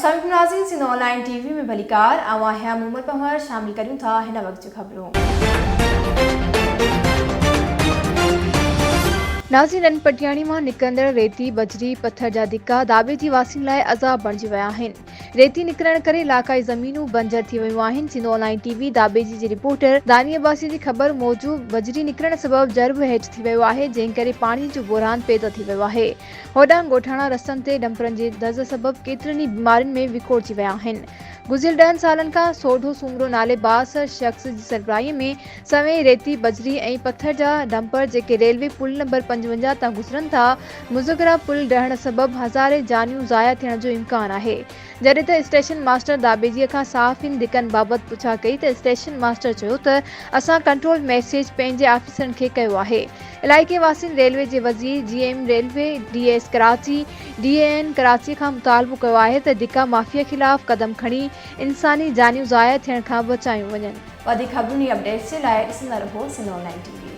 अस्सलाम नाज़रीन, Sindh online TV में भलीकार आवां है मोहम्मद पहर शामिल करूं था हिन वक्त जो खबरों। नाज़रीन, पटियाणी में निकंदड़ रेती बजरी पत्थर जा धिक्का दाबे जी वासियुनि लाइ अज़ाब बणिजी विया आहिनि। रेती निकिरण करे इलाक़ाई ज़मीनूं बंजर थी वियूं आहिनि। सिंध ऑनलाइन टीवी दाबेजी जी रिपोर्टर दानी अब्बासी जी ख़बर मूजिब बजरी निकिरण सबब जर्ब हेठि थी वियो आहे, जंहिं करे पाणी जो बहिरान पैदा थी वियो आहे। होॾां ॻोठाणा रस्तनि ते डंपरनि जे दज़ सबब केतिरनि ई बीमारियुनि में विकोड़जी विया आहिनि। गुज़िरियल 10 सालनि खां सोढो सूंगरो नाले बास शख़्स जी सरबराहीअ में सवें रेती बजरी ऐं पत्थर जा डंपर जेके रेलवे पुल नंबर 55 तां गुज़रनि था, मुज़करा पुल ढहण सबब हज़ारे जानियूं ज़ाया थियण जो इम्कान आहे। जॾहिं त स्टेशन मास्टर दाबेजीअ खां साफ़िन धिकनि बाबति पुछा कई त स्टेशन मास्टर चयो त असां कंट्रोल मैसेज पंहिंजे ऑफिसरनि खे कयो आहे। इलाइक़े वासियुनि रेलवे जे वज़ीर GM railway DS Karachi DAN Karachi खां मुतालबो कयो आहे त धिका माफ़िया ख़िलाफ़ क़दम खणी इंसानी जानियूं ज़ाया थियण खां बचायूं वञनि। वधीक ख़बरुनि अपडेट्स जे लाइ ॾिसंदा रहो सिंध ऑनलाइन टीवी।